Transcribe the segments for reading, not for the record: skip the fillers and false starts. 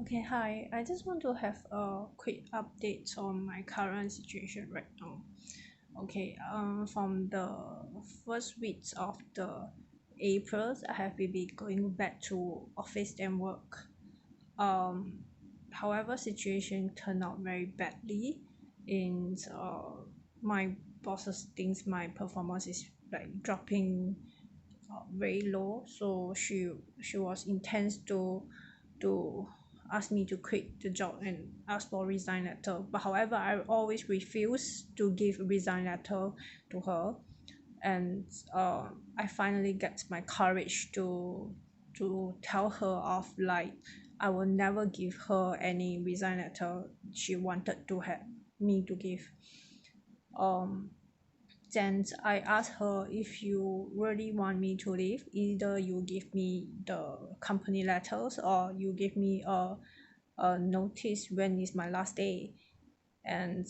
Okay, hi. I just want to have a quick update on my current situation right now. Okay, from the first weeks of the April, I have been going back to office and work. Um, However, situation turned out very badly. In My bosses thinks my performance is like dropping very low, so she was intense to ask me to quit the job and ask for resign letter. But however, I always refuse to give resign letter to her, and I finally get my courage to tell her off, like I will never give her any resign letter she wanted to have me to give. um then I asked her, if you really want me to leave, either you give me the company letters or you give me a notice when is my last day. And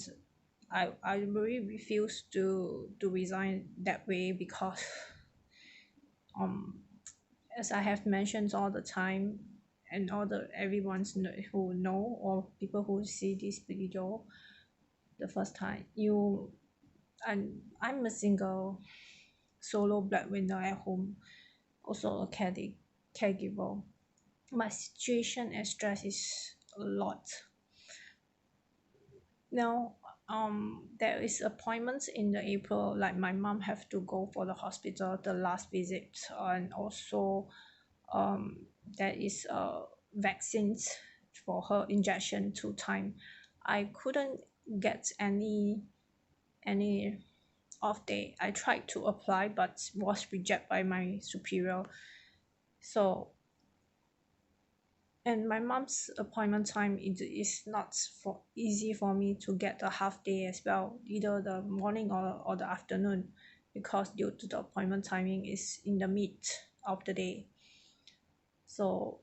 I really refuse to resign that way because um as I have mentioned all the time, and all the who know, or people who see this video the first time, I'm a single solo breadwinner at home, also a caregiver. My situation and stress is a lot. Now, there is appointments in the April, like my mom have to go for the hospital, the last visit, and also there is vaccines for her injection 2 time. I couldn't get any off day. I tried to apply but was rejected by my superior. So, and my mom's appointment time is not for easy for me to get a half day as well, either the morning or the afternoon, because due to the appointment timing is in the mid of the day. So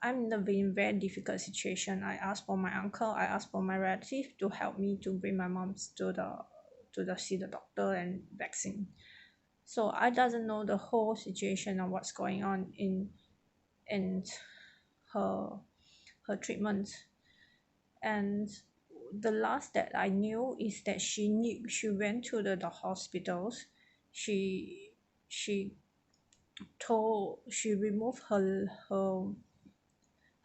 I'm in a very difficult situation. I asked for my uncle, I asked for my relative to help me to bring my mom to the see the doctor and vaccine. So I doesn't know the whole situation of what's going on in her treatment. And the last that I knew is that she went to the hospitals. She she removed her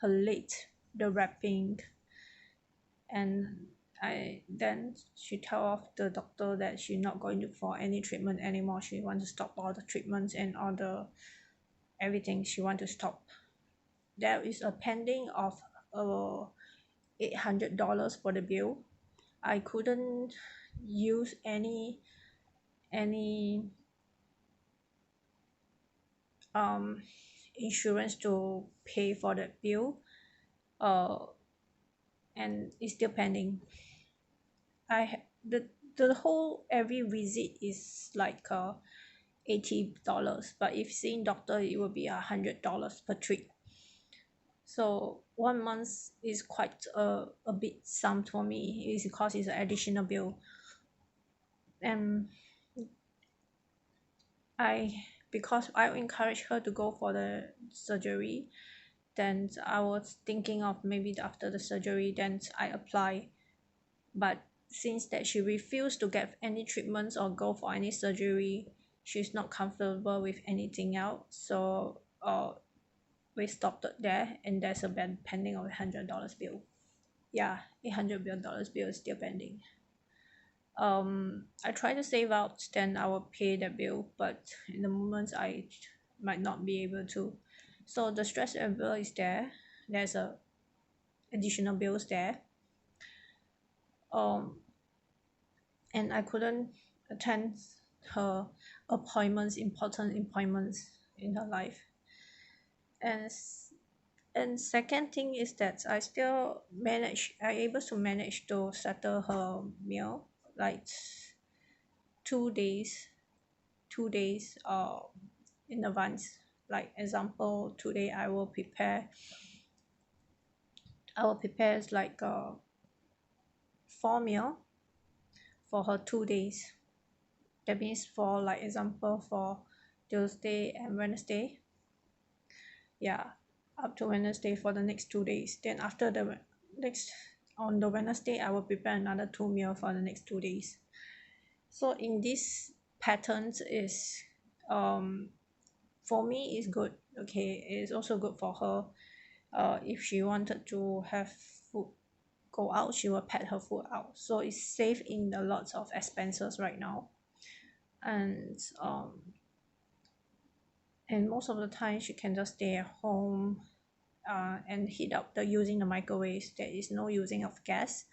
lid, the wrapping. And she tell off the doctor that she's not going to for any treatment anymore. She want to stop all the treatments and all the everything. She want to stop. There is a pending of $800 for the bill. I couldn't use any um insurance to pay for that bill, uh and it's still pending. The whole every visit is like $80, but if seeing doctor it will be $100 per trip. So 1 month is quite a bit sum for me, is because it's an additional bill. And I because I encourage her to go for the surgery, then I was thinking of maybe after the surgery then I apply. But since that she refused to get any treatments or go for any surgery, she's not comfortable with anything else. So we stopped it there, and there's a pending of $100 bill. Yeah, $800 bill is still pending. I try to save out, then I will pay the bill, but in the moment I might not be able to. So the stress level is there. There's a additional bills there. um and I couldn't attend her appointments, important appointments in her life. And second thing is that I able to manage to settle her meal, like 2 days 2 days in advance. Like example, today I will prepare like 4 meal for her 2 days. That means for like example for Tuesday and Wednesday. Yeah. up to Wednesday for the next 2 days. Then after the next on the Wednesday, I will prepare another 2 meal for the next 2 days. So in this patterns is um for me is good. Okay, it's also good for her. If she wanted to have food go out, she will pack her food out, so it's safe in a lot of expenses right now. And most of the time she can just stay at home and heat up the using the microwave. There is no using of gas.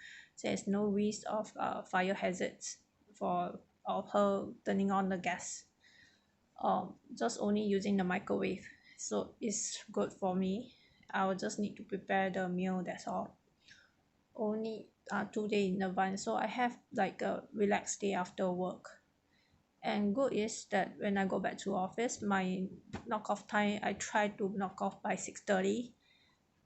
There's no risk of fire hazards for of her turning on the gas. Just only using the microwave, so it's good for me. I will just need to prepare the meal, that's all. Only 2 days in advance, so I have like a relaxed day after work. And good is that when I go back to office, my knock off time, I try to knock off by 6:30.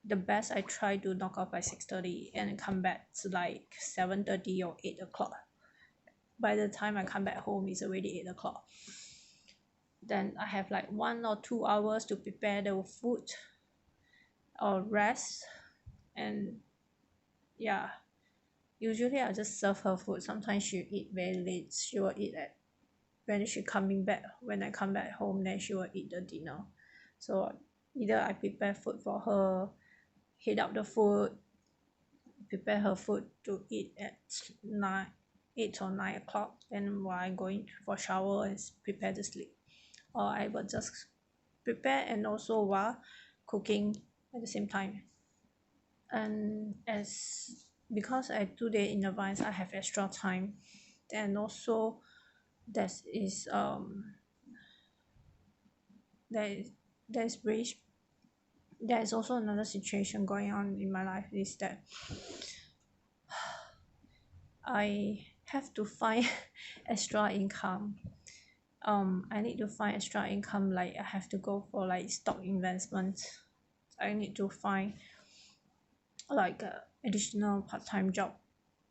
The best, I try to knock off by 6:30 and come back to like 7:30 or 8 o'clock. By the time I come back home, it's already 8 o'clock. Then I have like 1 or 2 hours to prepare the food or rest. And yeah, usually I just serve her food. Sometimes she eat very late. She will eat at when she coming back. When I come back home, then she will eat the dinner. So either I prepare food for her, heat up the food, prepare her food to eat at 8 or 9 o'clock, then while I'm going for shower and prepare to sleep. Or I will just prepare and also while cooking at the same time. And as because I do that in advance, I have extra time. And also that is there is there's rich there is also another situation going on in my life, is that I have to find extra income. I need to find extra income, like I have to go for like stock investment. I need to find like a additional part-time job,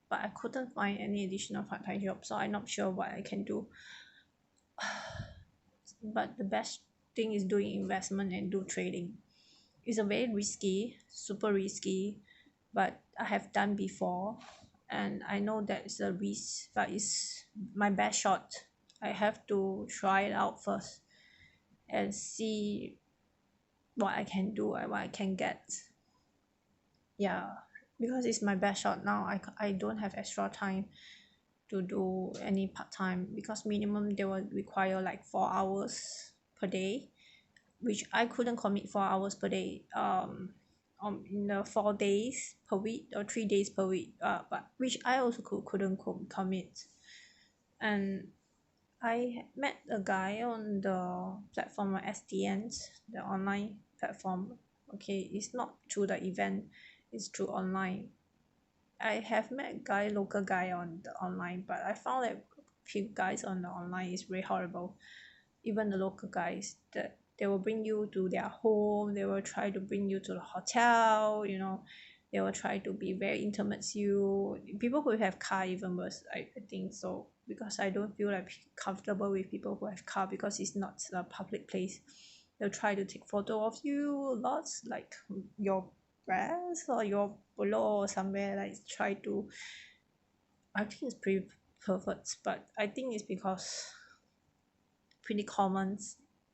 but I couldn't find any additional part-time job, so I'm not sure what I can do. But the best thing is doing investment and do trading. It's a very risky, super risky, but I have done before, and I know that it's a risk, but it's my best shot. I have to try it out first and see what I can do and what I can get. Yeah, because it's my best shot now. I don't have extra time to do any part-time, because minimum they will require like 4 hours per day, which I couldn't commit 4 hours per day in the 4 days per week or 3 days per week, but which I also couldn't commit. And I met a guy on the platform of SDN, the online platform. Okay, it's not through the event, it's through online. I have met local guy on the online, but I found that few guys on the online is very horrible. Even the local guys, that they will bring you to their home, they will try to bring you to the hotel, they will try to be very intimate with you. People who have car even worse, I think so, because I don't feel like comfortable with people who have car, because it's not a public place. They'll try to take photo of you lots, like your breast or your below or somewhere, like try to. I think it's pretty perfect, but I think it's because pretty common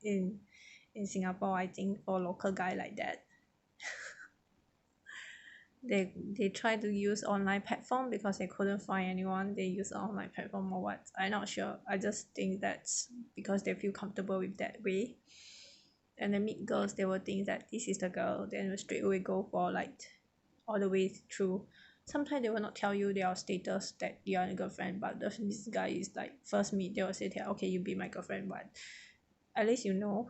in Singapore. I think for local guy like that, they try to use online platform because they couldn't find anyone. They use online platform or what, I'm not sure. I just think that's because they feel comfortable with that way. And then meet girls, they will think that this is the girl, then will straight away go for like all the way through. Sometimes they will not tell you their status that you are a girlfriend, but this guy is like first meet, they will say that, okay, you be my girlfriend, but at least you know.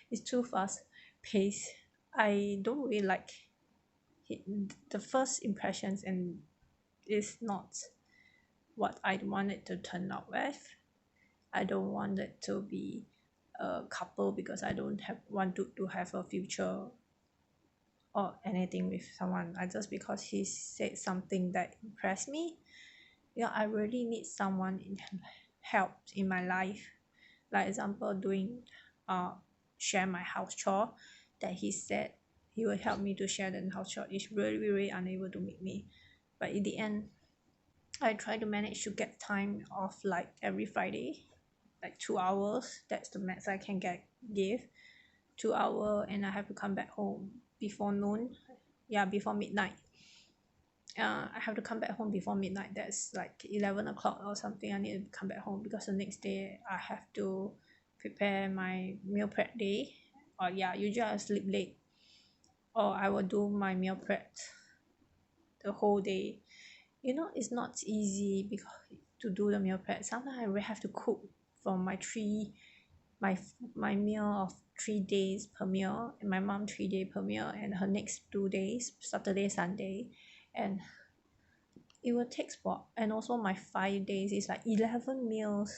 It's too fast paced. I don't really like it. The first impressions and is not what I want it to turn out with. I don't want it to be a couple, because I don't want to have a future or anything with someone. I just because he said something that impressed me. I really need someone in help in my life. Like example, doing share my house chore. that he said he will help me to share the house chore is really really unable to meet me. But in the end, I try to manage to get time off like every Friday, like 2 hours. That's the max I can give 2 hour, and I have to come back home before noon. Yeah, before midnight. I have to come back home before midnight. That's like 11 o'clock or something. I need to come back home because the next day I have to prepare my meal prep day. Or yeah, usually I sleep late, or I will do my meal prep the whole day. It's not easy because to do the meal prep. Sometimes I will have to cook for my meal of 3 days per meal, and my mom 3 day per meal, and her next 2 days, Saturday, Sunday, and it will take spot. And also my 5 days is like 11 meals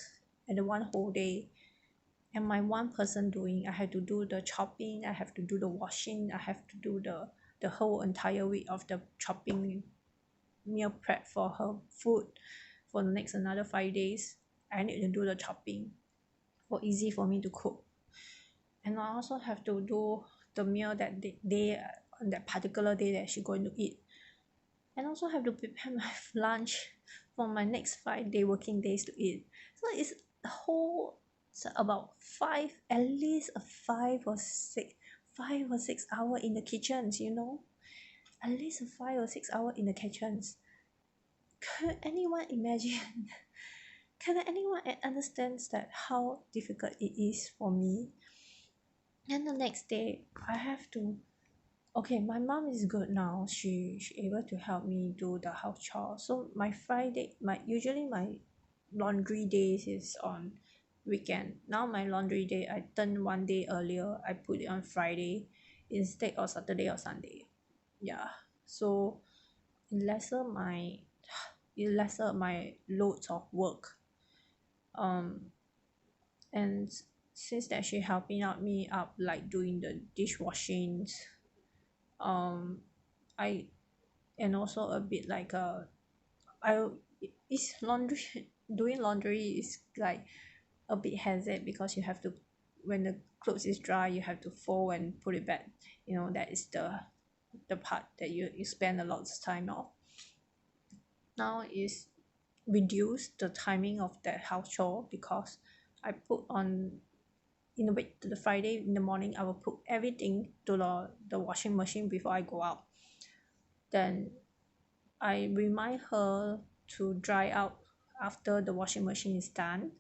and the one whole day. And my one person doing, I have to do the chopping, I have to do the washing, I have to do the whole entire week of the chopping meal prep for her food for the next another 5 days. I need to do the chopping for easy for me to cook. And I also have to do the meal that day on that particular day that she's going to eat, and also have to prepare my lunch for my next 5 day working days to eat. So it's a whole, it's about at least a 5 or 6 hour in the kitchens, at least a 5 or 6 hour in the kitchens. Can anyone imagine? Can anyone understands that how difficult it is for me? And the next day I have to, okay, my mom is good now. She able to help me do the house chore. So my Friday, usually my laundry days is on weekend. Now my laundry day, I turn one day earlier. I put it on Friday instead of Saturday or Sunday. Yeah. So it lesser my loads of work. And since that she helping out me up like doing the dishwashing, um I and also a bit like I it's laundry doing laundry is like a bit hazard because you have to, when the clothes is dry, you have to fold and put it back. That is the part that you spend a lot of time on. Now is reduce the timing of that house chore because I put on, in a week, the Friday in the morning I will put everything to the washing machine before I go out. Then I remind her to dry out after the washing machine is done.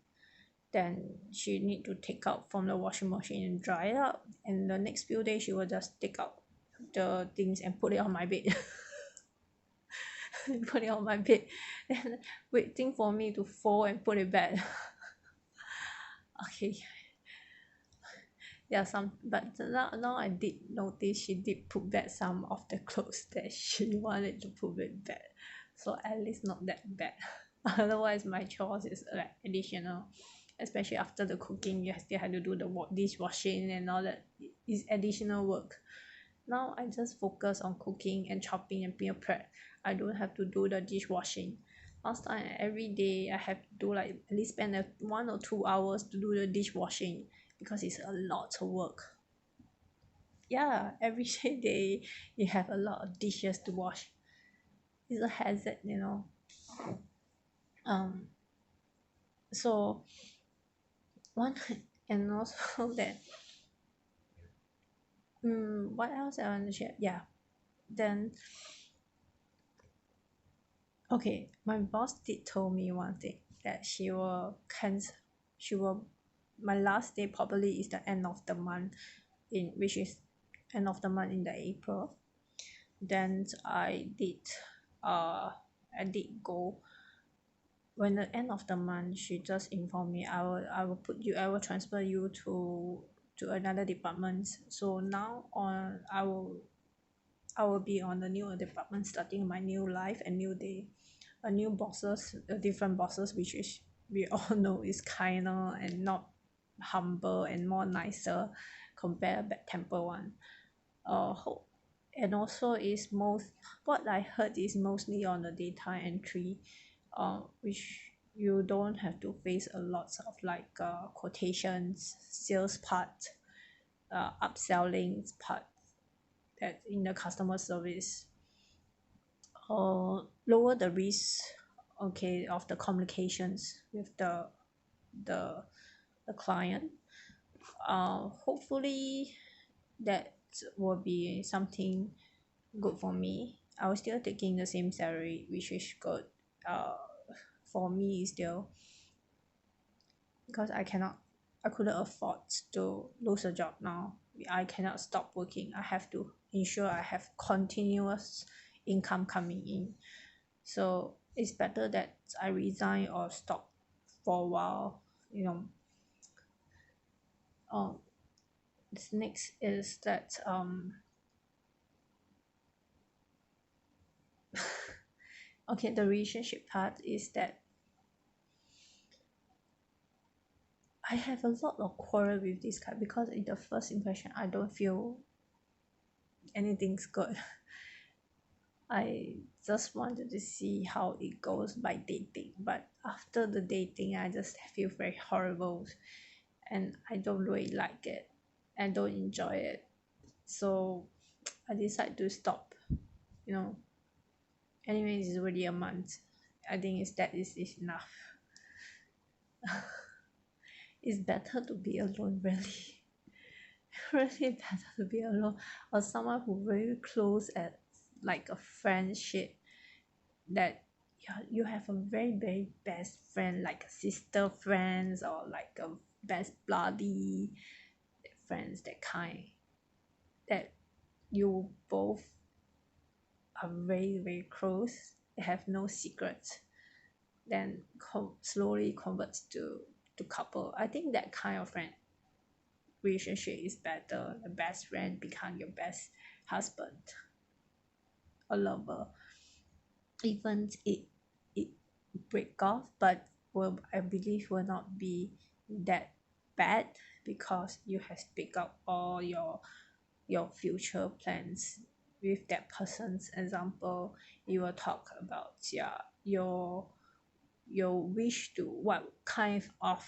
Then she need to take out from the washing machine and dry it up. And the next few days she will just take out the things and put it on my bed. Put it on my bed and waiting for me to fold and put it back. Okay. Yeah, but now I did notice she did put back some of the clothes that she wanted to put it back, so at least not that bad. Otherwise my chores is like additional, especially after the cooking. You still have to do the dishwashing and all that. Is additional work. Now I just focus on cooking and chopping and meal prep. I don't have to do the dishwashing. Last time every day I have to do like at least spend 1 or 2 hours to do the dishwashing because it's a lot of work. Yeah, every day you have a lot of dishes to wash. It's a hazard. So one and also that what else I want to share? Yeah. Then okay, my boss did told me one thing, that she will my last day probably is the end of the month, in which is end of the month in the April. Then I did go. When the end of the month, she just informed me, I will transfer you to another department. So now I will be on the new department, starting my new life and new day. A new bosses, different bosses, which is we all know is kinder and not humble and more nicer compared bad temper one. And also is most what I heard is mostly on the data entry, which you don't have to face a lot of like quotations, sales part. upselling part, that in the customer service, or lower the risk, okay, of the communications with the, the client. Hopefully that will be something good for me. I was still taking the same salary, which is good. uh for me still, because I couldn't afford to lose a job now. I cannot stop working. I have to ensure I have continuous income coming in. So it's better that I resign or stop for a while, you know. This next is that okay, the relationship part is that I have a lot of quarrel with this guy, because in the first impression I don't feel anything's good. I just wanted to see how it goes by dating, but after the dating I just feel very horrible, and I don't really like it and don't enjoy it. So I decide to stop, you know. Anyway, it's already a month. I think is enough. It's better to be alone, really. Really better to be alone, or someone who very close at like a friendship, that you have a very very best friend, like a sister friends, or like a best bloody friends, that kind, that you both are very very close, they have no secrets, then slowly converts to couple. I think that kind of friend relationship is better. The best friend become your best husband or lover. Even it break off, but will, I believe, will not be that bad, because you have speak up all your future plans with that person's. Example, you will talk about, yeah, your wish to what kind of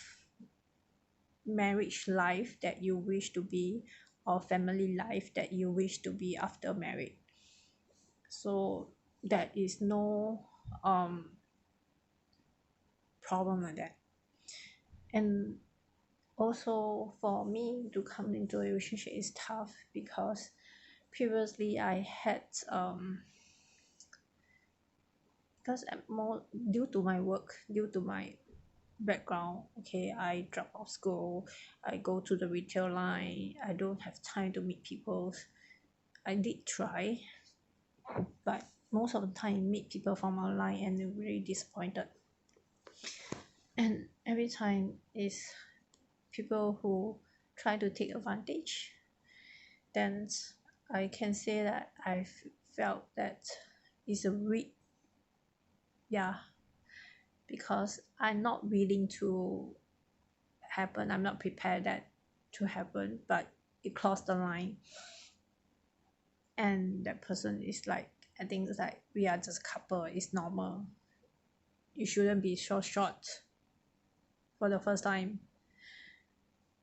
marriage life that you wish to be, or family life that you wish to be after marriage. So there is no problem with that. And also for me to come into a relationship is tough, because previously I had because I'm more, due to my work, due to my background, okay, I drop off school, I go to the retail line, I don't have time to meet people. I did try, but most of the time meet people from online and they're really disappointed. And every time is people who try to take advantage. Then I can say that I felt that it's a weak, yeah, because I'm not willing to happen. I'm not prepared that to happen, but it crossed the line. And that person is like, I think it's like, we are just couple, it's normal. You shouldn't be so short for the first time.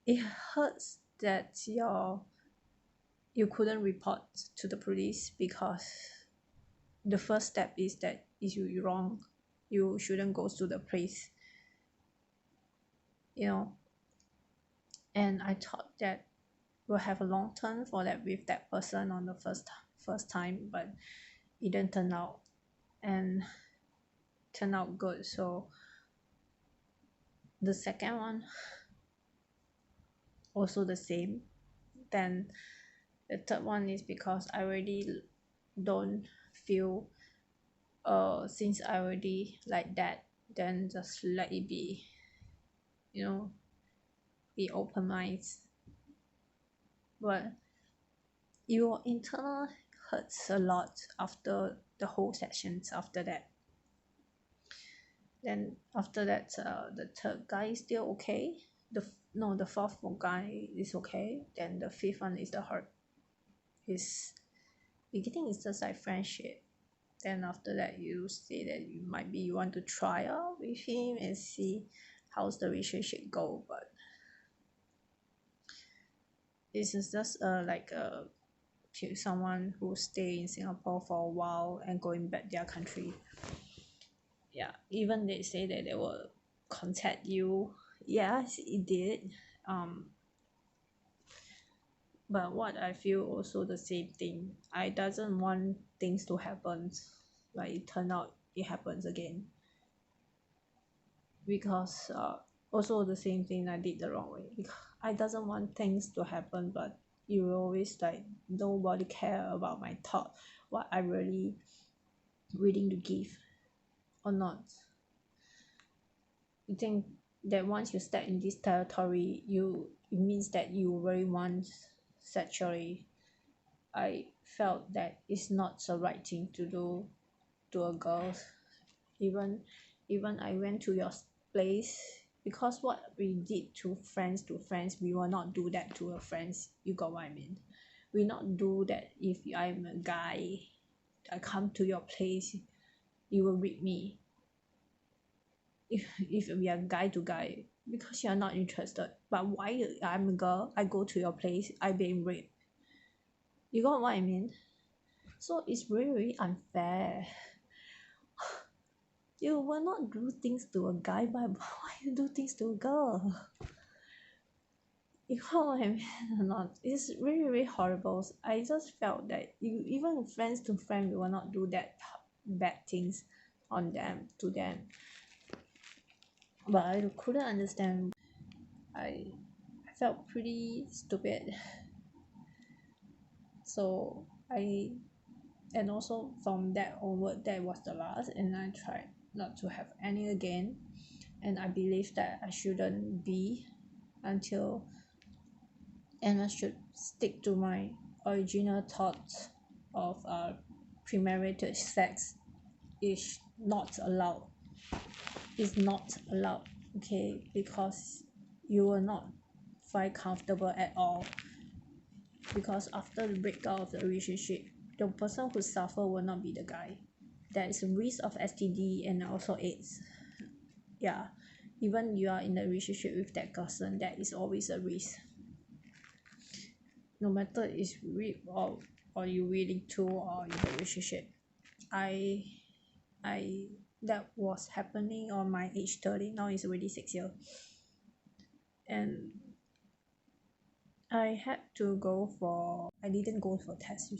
It hurts that you couldn't report to the police, because the first step is that is you wrong, you shouldn't go to the place, you know. And I thought that we'll have a long term for that with that person on the first time, but it didn't turn out, and turn out good. So the second one also the same. Then the third one is because I already don't feel, since I already like that, then just let it be, you know, be open minds. But your internal hurts a lot after the whole sessions after that. Then after that, the third guy is still okay. The fourth guy is okay. Then the fifth one is the hurt. Is beginning is just like friendship. Then after that, you say that you want to try out with him and see how's the relationship go. But this is just like to someone who stay in Singapore for a while and going back their country. Yeah, even they say that they will contact you. Yes, it did. But what I feel also the same thing. I doesn't want things to happen like it turned out it happens again, because also the same thing I did the wrong way, because I doesn't want things to happen, but you always like nobody care about my thought, what I really willing to give or not. You think that once you step in this territory, it means that you really want sexually. I felt that it's not the right thing to do to a girl. even even I went to your place, because what we did to friends, we will not do that to a friends. You got what I mean? We not do that. If I'm a guy, I come to your place, you will read me. If we are guy to guy, because you are not interested. But why I'm a girl, I go to your place, I being raped. You got what I mean? So it's really, really unfair. You will not do things to a guy, but why you do things to a girl? You know what I mean or not? It's really, really horrible. I just felt that you, even friends to friend, we will not do that bad things on them to them. But I couldn't understand. I felt pretty stupid. So I, and also from that onward, that was the last, and I tried not to have any again. And I believe that I shouldn't be until, and I should stick to my original thoughts of premarital sex is not allowed. Is not allowed, okay? Because you will not find comfortable at all. Because after the breakdown of the relationship, the person who suffer will not be the guy. There is a risk of STD and also AIDS. Yeah, even you are in a relationship with that person, that is always a risk. No matter is real or you willing to, or in the relationship. I that was happening on my age 30. Now it's already 6 years, and I had to go for, I didn't go for test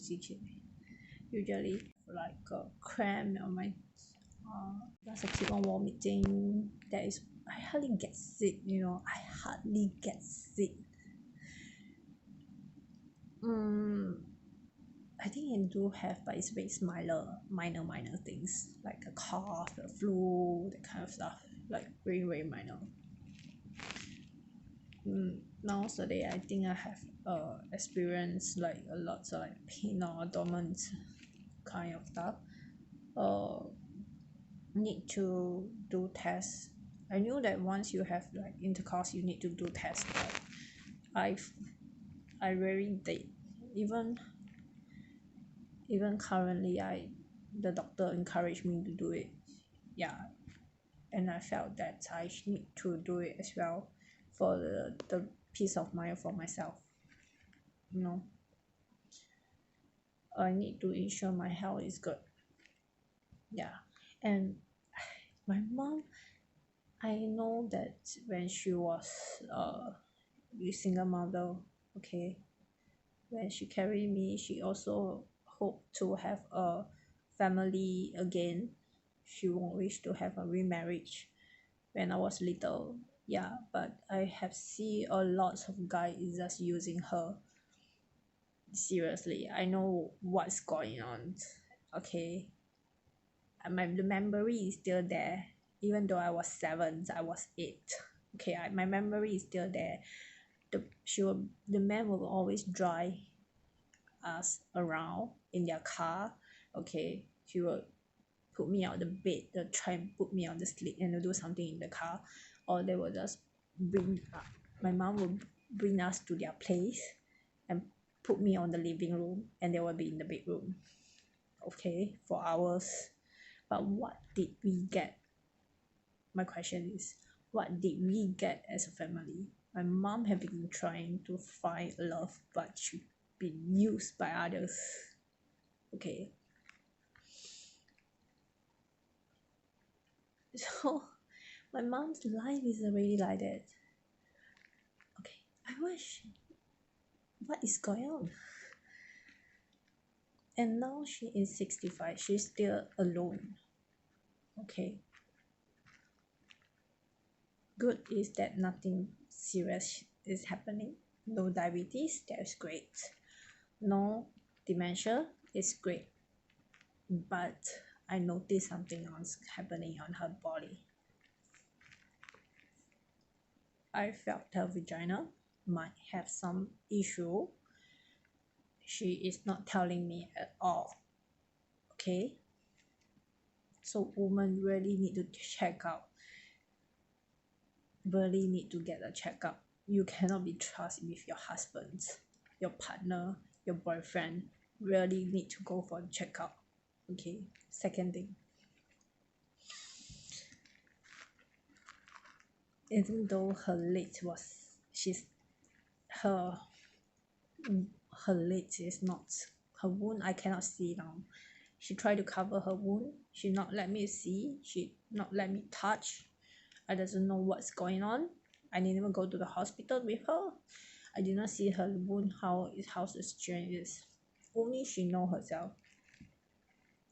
usually like a cramp on my plus I keep on vomiting. That is, I hardly get sick, I hardly get sick. I think I do have, but it's very minor things like a cough, a flu, that kind of stuff, like very, very minor. Nowadays I think I have experienced like a lot of like pain or dormant kind of stuff. Need to do tests. I knew that once you have like intercourse you need to do tests, but I rarely did. Even currently, the doctor encouraged me to do it. Yeah, and I felt that I need to do it as well for the peace of mind for myself. you know I need to ensure my health is good. Yeah. And my mom, I know that when she was a single mother, okay, when she carried me, she also hoped to have a family again. She won't wish to have a remarriage when I was little. Yeah, but I have seen a lot of guys is just using her. Seriously, I know what's going on. Okay, the memory is still there. Even though I was 7, I was 8. Okay, my memory is still there. The man will always drive us around in their car. Okay, he will put me out the bed, try and put me on the sleep and do something in the car, or they will just bring my mom will bring us to their place and put me on the living room, and they will be in the bedroom, okay, for hours. But what did we get? My question is, what did we get as a family? My mom have been trying to find love, but she's been used by others. Okay. So my mom's life is already like that. Okay. I wish what is going on? And now she is 65. She's still alone. Okay. Good is that nothing serious is happening. No diabetes, that's great. No dementia, is great. But I noticed something else happening on her body. I felt her vagina might have some issue. She is not telling me at all. Okay? So women really need to check out. Really need to get a checkup. You cannot be trusted with your husband, your partner, your boyfriend. Really need to go for a checkup. Okay. Second thing, even though her leg was her her leg is not her wound, I cannot see now. She tried to cover her wound. She not let me see. She not let me touch. I doesn't know what's going on. I didn't even go to the hospital with her. I did not see her wound, how the situation is. Only she know herself.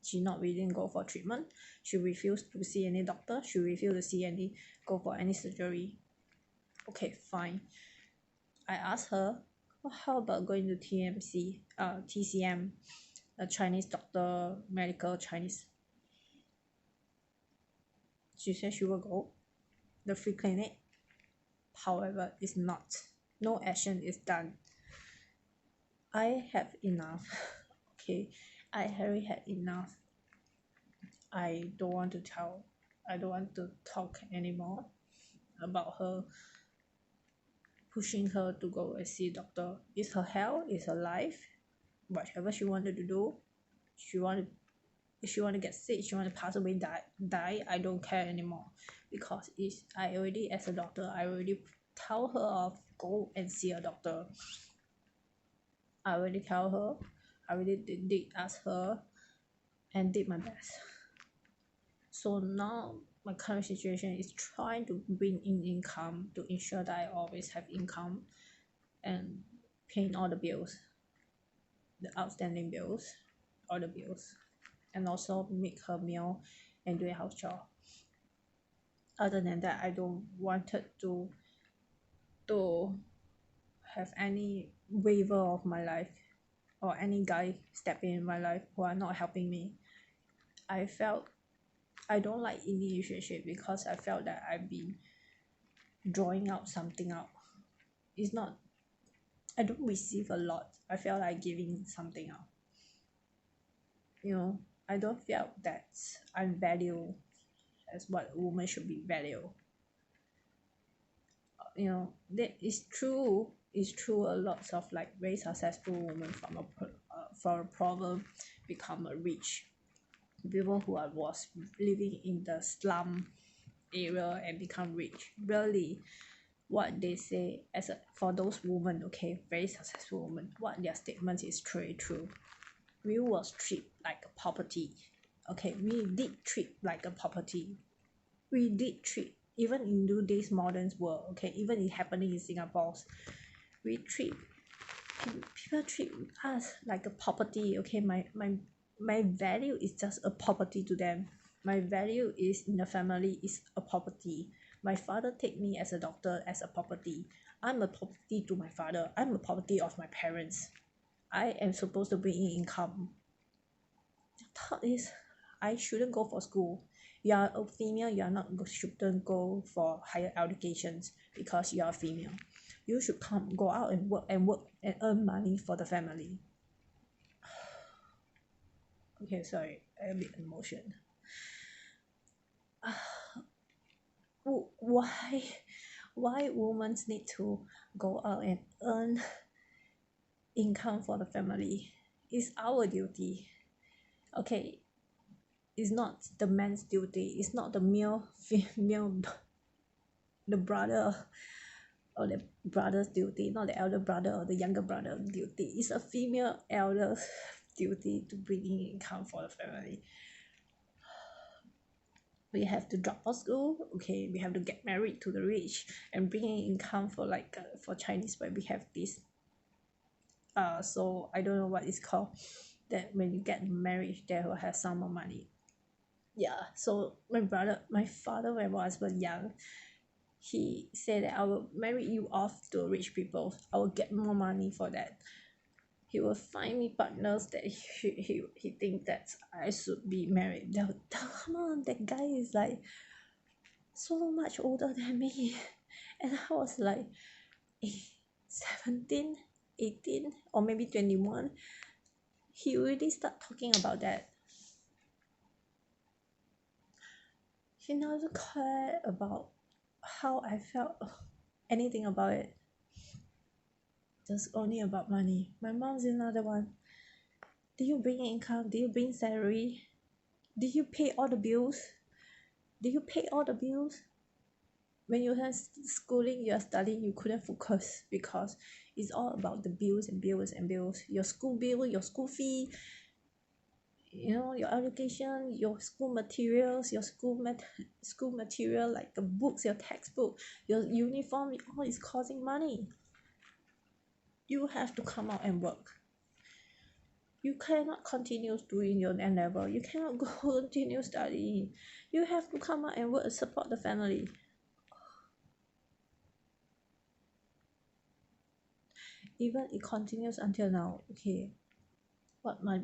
She not willing to go for treatment. She refused to see any doctor. She refused to see any go for any surgery. Okay, fine. I asked her, well, how about going to TCM, a Chinese doctor, medical Chinese. She said she will go the free clinic. However, it's not. No action is done. I have enough. Okay, I already had enough. I don't want to talk anymore about her pushing her to go and see doctor. It's her health, it's her life. Whatever she wanted to do, if she want to get sick, she want to pass away, die, I don't care anymore. Because I already, as a doctor, I already tell her of go and see a doctor. I already tell her, I already did ask her and did my best. So now my current situation is trying to bring in income to ensure that I always have income and paying all the bills, the outstanding bills, all the bills, and also make her meal and do a house job. Other than that, I don't wanted to have any waiver of my life or any guy step in my life who are not helping me. I felt I don't like any relationship because I felt that I've been drawing out something out. It's not, I don't receive a lot. I feel like giving something out. I don't feel that I'm valued as what a woman should be valued. That is true. It's true. A lot of like very successful women from a problem become a rich. People who was living in the slum area and become rich. Really, what they say for those women, okay, very successful women, what their statement is truly true. We was treated like a property. Okay, we did treat like a property. We did treat, even in today's modern world, okay, even it happening in Singapore, we treat people treat us like a property. Okay, my value is just a property to them. My value is in the family is a property. My father take me as a doctor as a property. I'm a property to my father. I'm a property of my parents. I am supposed to bring in income. The thought is I shouldn't go for school. You are a female, you are not shouldn't go for higher educations because you are a female. You should go out and work and earn money for the family. Okay, sorry, I'm a bit emotional. Why women need to go out and earn income for the family? It's our duty. Okay, it's not the man's duty. It's not the male female the brother or the brother's duty, not the elder brother or the younger brother duty. It's a female elder's duty to bring in income for the family. We have to drop out school, okay, we have to get married to the rich and bring in income for like for Chinese, but we have this so I don't know what it's called, that when you get married they will have some more money. Yeah, so my father when I was young, he said that I will marry you off to rich people, I will get more money for that. He will find me partners that he think that I should be married. Come on, that guy is like so much older than me. And I was like 17, 18, or maybe 21. He already start talking about that. He never cared about how I felt, anything about it. Just only about money. My mom's another one. Do you bring income? Do you bring salary? Do you pay all the bills? Do you pay all the bills? When you have schooling, you are studying, you couldn't focus because it's all about the bills and bills and bills. Your school bill, your school fee, your education, your school materials, your school material like the books, your textbook, your uniform, all is costing money. You have to come out and work. You cannot continue doing your N level. You cannot go continue studying. You have to come out and work and support the family. Even it continues until now. Okay, what my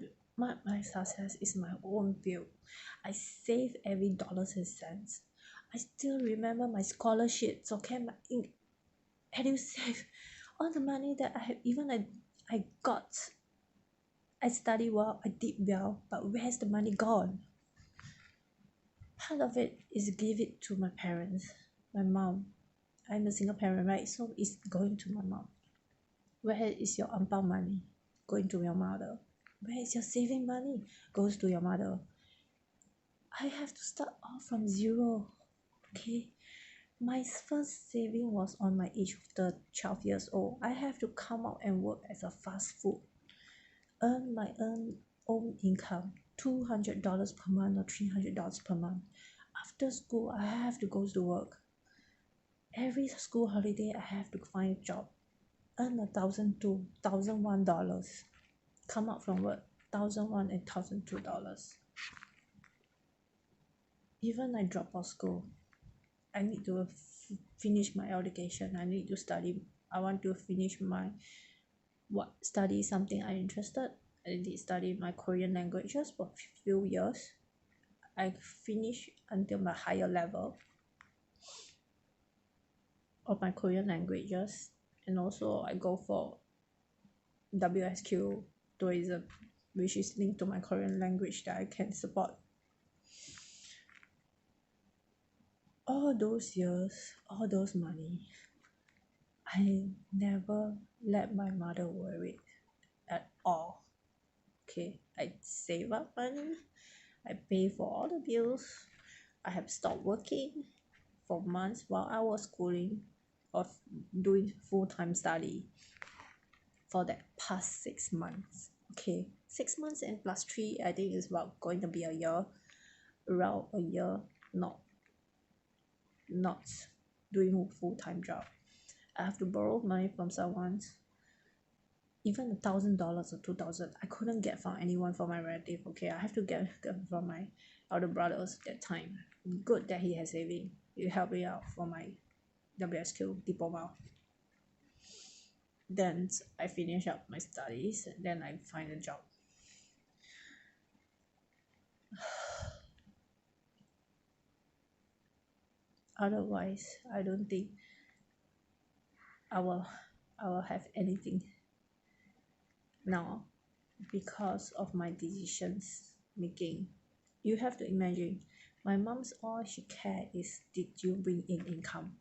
success is my own bill. I save every dollars and cents. I still remember my scholarships, okay, my EduSave, all the money that I have, even I got. I study well, I did well, but where's the money gone? Part of it is give it to my parents, my mom. I'm a single parent, right? So it's going to my mom. Where is your ampao money? Going to your mother. Where is your saving money? Goes to your mother. I have to start off from zero. Okay, my first saving was on my age of 12 years old. I have to come out and work as a fast food, earn my own income, $200 per month or $300 per month. After school, I have to go to work. Every school holiday, I have to find a job, earn $1,002, $1,001. Come out from work, $1,001 and $1,002. Even I drop out school, I need to finish my education. I need to study. I want to finish my study something I'm interested. I did study my Korean languages for a few years. I finished until my higher level of my Korean languages, and also I go for WSQ tourism, which is linked to my Korean language that I can support. All those years, all those money, I never let my mother worry at all. Okay, I save up money, I pay for all the bills. I have stopped working for months while I was schooling or doing full-time study for that past 6 months. Okay, 6 months and plus 3, I think is about going to be a year, around a year, not doing a full-time job. I have to borrow money from someone, even $1,000 or 2,000. I couldn't get from anyone, from my relative. Okay, I have to get from my elder brothers that time. Good that he has saving. He helped me out for my WSQ diploma. Then I finish up my studies, and then I find a job. Otherwise, I don't think I will have anything now because of my decisions making. You have to imagine, my mom's all she care is, did you bring in income?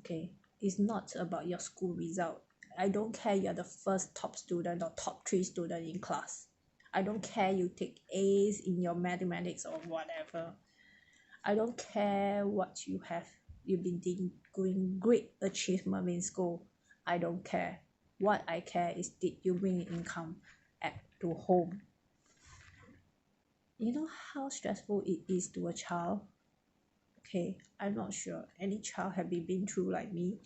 Okay, it's not about your school result. I don't care you're the first top student or top 3 student in class. I don't care you take A's in your mathematics or whatever. I don't care what you have you've been doing great achievement in school. I don't care. What I care is, did you bring income to home? You know how stressful it is to a child? Okay, I'm not sure any child have been through like me.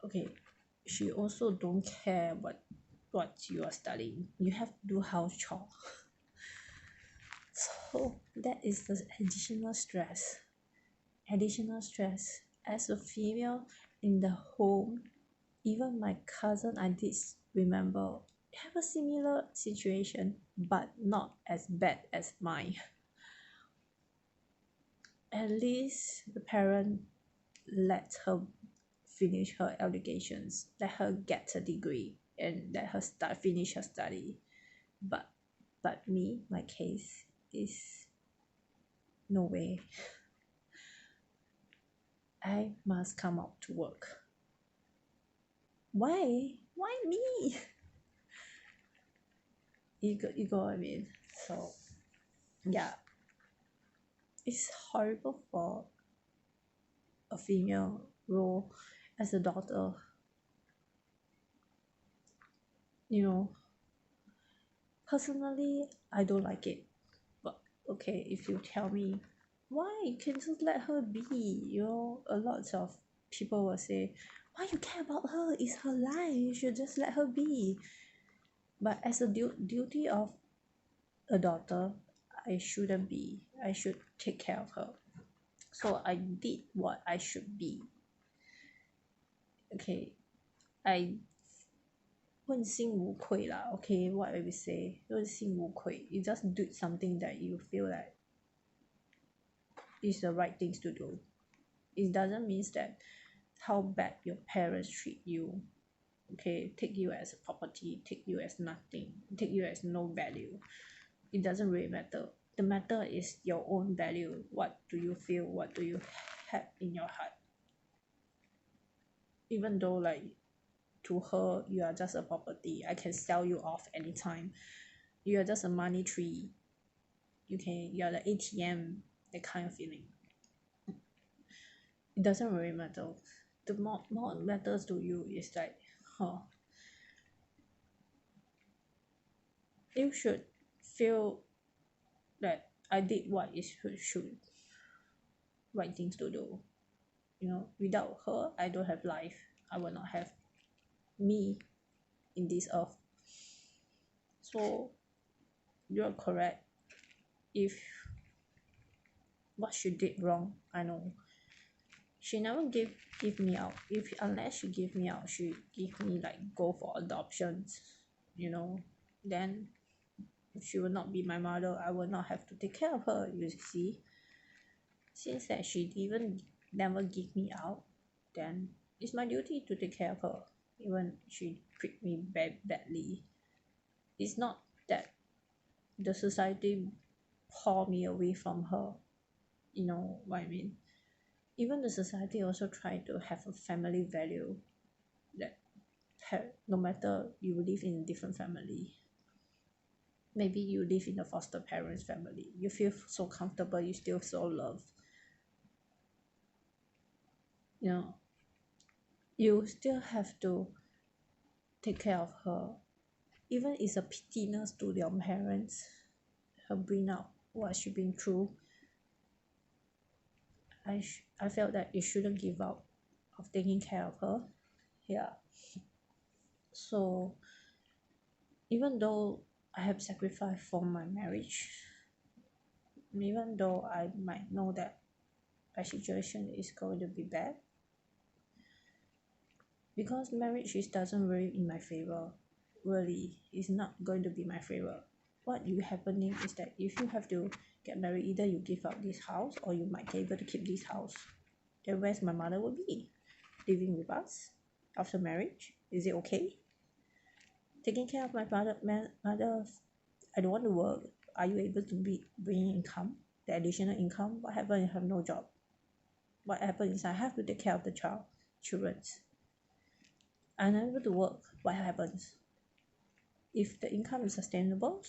Okay, she also don't care what you are studying. You have to do house chore. So that is the additional stress. As a female in the home. Even my cousin, I did remember, have a similar situation, but not as bad as mine. At least the parent let her finish her educations, let her get a degree, and let her finish her study. But me, my case is no way. I must come out to work. Why me? You got what I mean? So yeah, it's horrible for a female role as a daughter. You know, personally, I don't like it. But okay, if you tell me why, you can just let her be. You know, a lot of people will say, why you care about her? It's her life. You should just let her be. But as a duty of a daughter, I shouldn't be. I should take care of her. So I did what I should be. Okay, I 问心无愧 lah. Okay, what I will say, 问心无愧. You just do something that you feel like is the right things to do. It doesn't mean that how bad your parents treat you, okay, take you as a property, take you as nothing, take you as no value. It doesn't really matter. The matter is your own value. What do you feel? What do you have in your heart? Even though like to her you are just a property, I can sell you off anytime. You are just a money tree. You are the ATM, that kind of feeling. It doesn't really matter. The more it matters to you is like, you should feel that I did what is should right things to do. You know, without her I don't have life. I will not have me in this earth. So you're correct. If what she did wrong, I know she never give me out. If unless she give me out, she give me like go for adoptions, you know, then she will not be my mother. I will not have to take care of her, you see. Since that she even never give me out, then it's my duty to take care of her, even she treat me badly. It's not that the society pull me away from her, you know what I mean. Even the society also try to have a family value, that no matter you live in a different family, maybe you live in a foster parents family, you feel so comfortable, you still so loved, you know, you still have to take care of her. Even it's a pittiness to your parents, her bring out what she been through. I felt that you shouldn't give up of taking care of her. Yeah, so even though I have sacrificed for my marriage, even though I might know that my situation is going to be bad, because marriage doesn't really in my favor, really is not going to be my favor. What you happening is that if you have to get married, either you give up this house or you might be able to keep this house. Then where's my mother will be? Living with us after marriage? Is it okay? Taking care of my mother, I don't want to work. Are you able to bring income, the additional income? What happens if I have no job? What happens is I have to take care of the children. I'm unable to work. What happens? If the income is sustainable,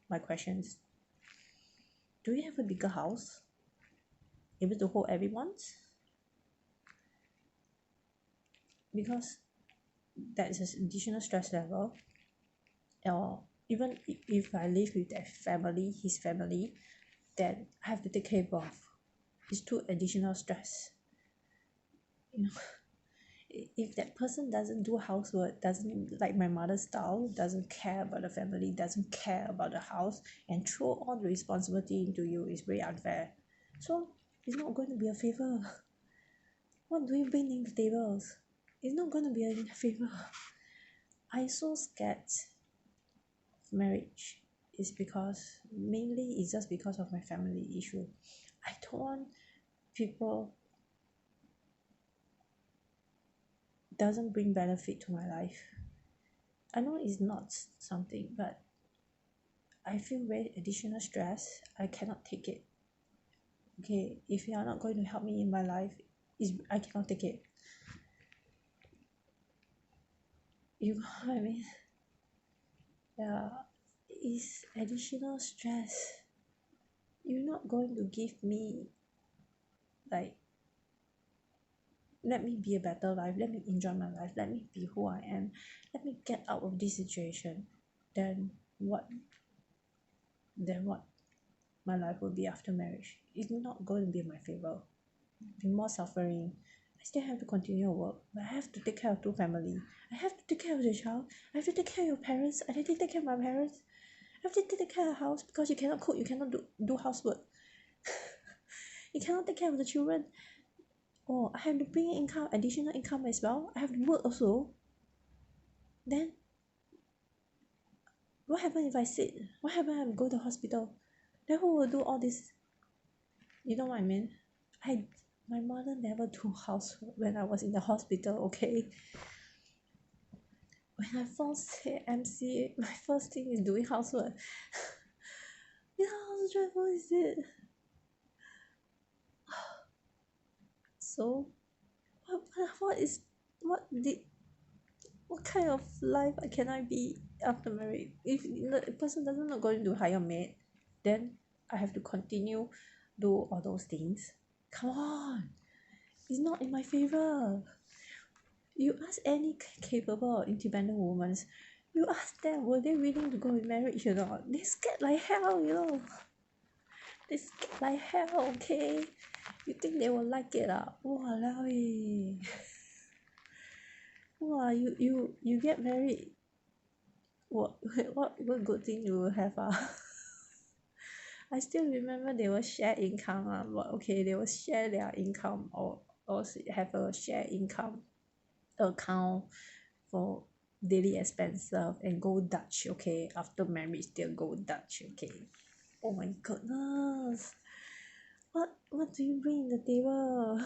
my question is, do you have a bigger house? able to hold everyone's, because that is an additional stress level. Or even if I live with that family, his family, then I have to take care of both. It's too additional stress. You know, if that person doesn't do housework, doesn't like my mother's style, doesn't care about the family, doesn't care about the house, and throw all the responsibility into you, is very unfair. So it's not going to be a favor. What do you bring in the tables? It's not going to be a favor. I so scared of marriage is because mainly it's just because of my family issue. I don't want people doesn't bring benefit to my life. I know it's not something, but I feel very additional stress. I cannot take it. Okay, if you are not going to help me in my life, I cannot take it. You know what I mean? Yeah, it's additional stress. You're not going to give me, like, let me be a better life, let me enjoy my life, let me be who I am, let me get out of this situation. Then what my life will be after marriage? It's not going to be in my favor. Be more suffering. I still have to continue work, but I have to take care of two family. I have to take care of the child. I have to take care of your parents. I have to take care of my parents. I have to take care of the house, because you cannot cook, you cannot do housework. You cannot take care of the children. Oh, I have to bring in income, additional income as well. I have to work also. Then what happen if I sick? What happen if I go to hospital? Then who will do all this? You know what I mean? My mother never do housework when I was in the hospital, okay? When I fall sick, MC, my first thing is doing housework. You know how stressful is it? So, what kind of life can I be after marriage? If the person doesn't not going to hire maid, then I have to continue do all those things. Come on, it's not in my favor. You ask any capable or independent women, you ask them, were they willing to go in marriage or not? They scared like hell, you know. They scared like hell, okay? You think they will like it ah? Walao eh. Wow, you get married. What good thing you will have ah? I still remember they will share income ah, but okay, they will share their income or have a share income account for daily expenses and go Dutch, okay? After marriage, they'll go Dutch, okay? Oh my goodness. What do you bring in the table?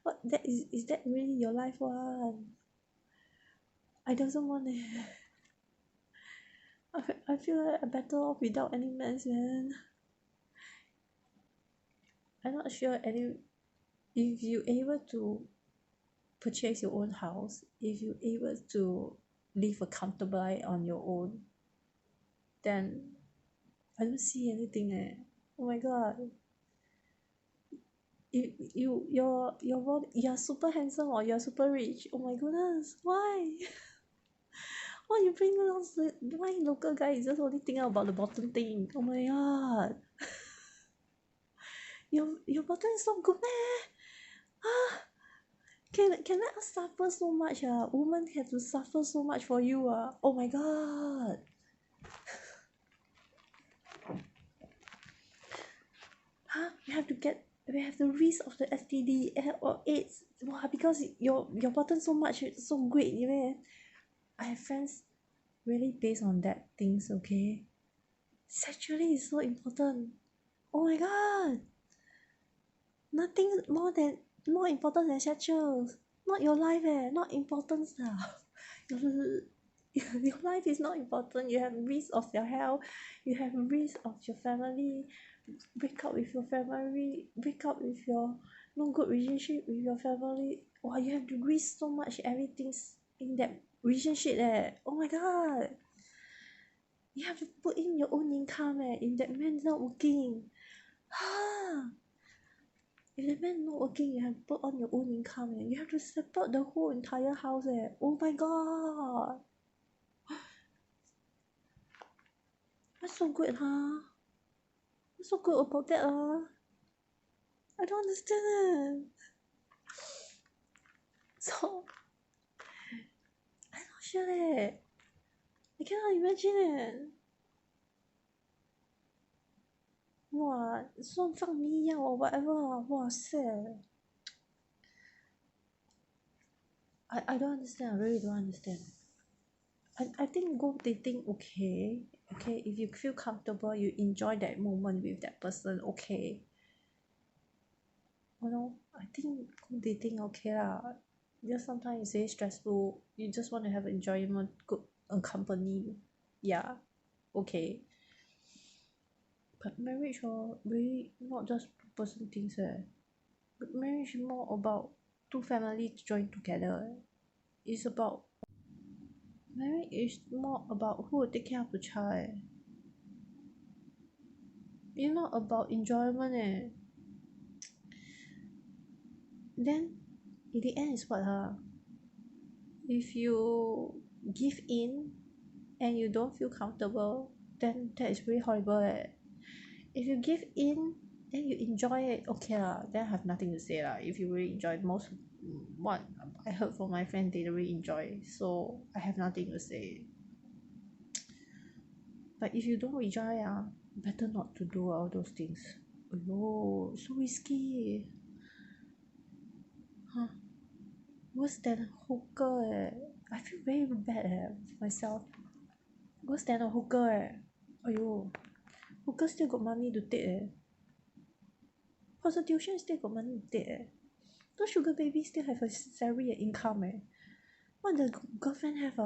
What that is that really your life one? I doesn't want it. I feel like I'm better off without any mess, man. I'm not sure if you able to purchase your own house, if you able to live a comfortable life on your own, then I don't see anything eh. Oh my god. You're super handsome or you're super rich. Oh my goodness, why? Why you bring those why local guy is just only thinking about the bottom thing? Oh my god. Your bottom is so good meh? Ah, can let us suffer so much ah? Women have to suffer so much for you ah? Oh my god. Huh? We have the risk of the STD or AIDS. Wow, because your bottom so much so great, you know. I have friends really based on that things, okay? Sexually is so important. Oh my god. Nothing more important than sexual. Not your life not important stuff. Your life is not important. You have risk of your health, you have risk of your family, break up with your family, break up with your no good relationship with your family. Wow, you have to risk so much everything in that relationship oh my god. You have to put in your own income if that man's not working. if the man not working, you have to put on your own income you have to support the whole entire house oh my god, what's so good what's so good about that I don't understand so I'm not sure I cannot imagine哇，算放你一样 or whatever 哇塞 I don't understand I really don't understand I think go dating okay if you feel comfortable you enjoy that moment with that person okay I think go dating okay lah just sometimes it's very stressful you just want to have enjoyment good company yeah okay but marriage really not just two person things marriage is more about two families join together it's about marriage is more about who will take care of the child it's not about enjoyment then in the end is what if you give in and you don't feel comfortable then that is really horrible if you give in then you enjoy it okay lah then I have nothing to say lah if you really enjoy most what I heard from my friend they really enjoy so I have nothing to say but if you don't enjoy better not to do all those things !aiyo! so risky !huh! worse than hooker I feel very bad myself worse than a hooker !aiyo! hooker still got money to take prostitution still got money to take those sugar baby still have a salary and income what the girlfriend have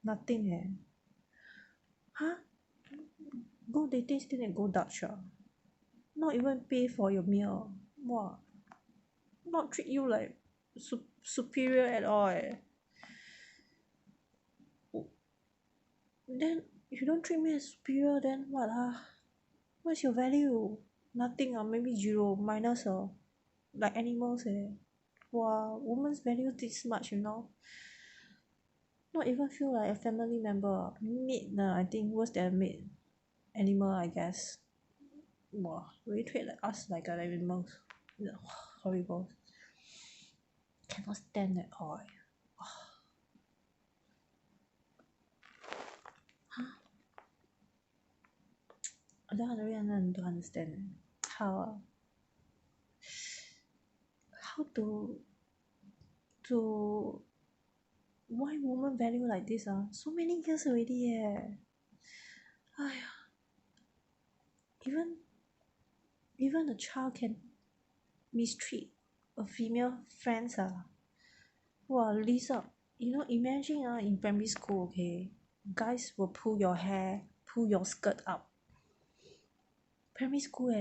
nothing !huh! go dating still need go Dutch not even pay for your meal !wah! not treat you like superior at all then if you don't treat me as superior then what what's your value nothing maybe zero minus like animals !wah! woman's value this much not even feel like a family member maid I think worse than maid animal I guess !wah! really treat like us like animals horrible cannot stand at all I don't understand how to why woman value like this so many years already !aiya! even a child can mistreat a female friends !wah! list up imagine in primary school okay guys will pull your hair pull your skirt up primary school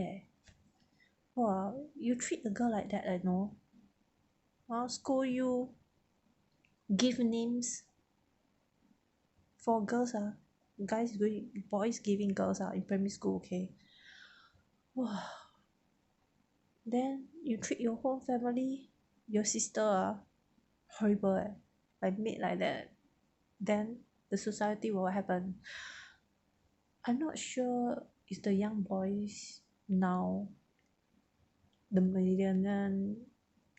!wah! you treat a girl like that I'll scold you give names for girls guys boys giving girls in primary school okay !wah! then you treat your whole family your sister horrible like maid like that then the society will happen I'm not sure is the young boys now the millennial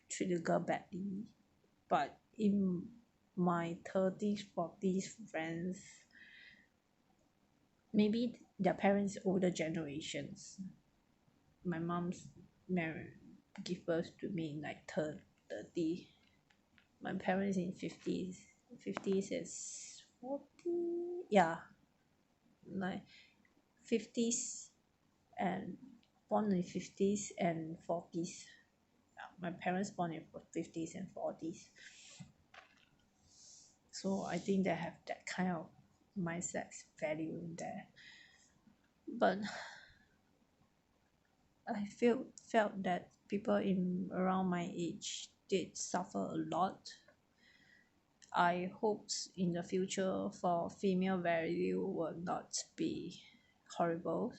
treat the girl badly but in my 30s 40s friends maybe their parents older generations my mom's married give birth to me in like 30 my parents in 50s is 40 yeah like 50s and born in 50s and 40s my parents born in 50s and 40s so I think they have that kind of mindset value in there but I felt that people in around my age did suffer a lot I hope in the future for female value will not be horrible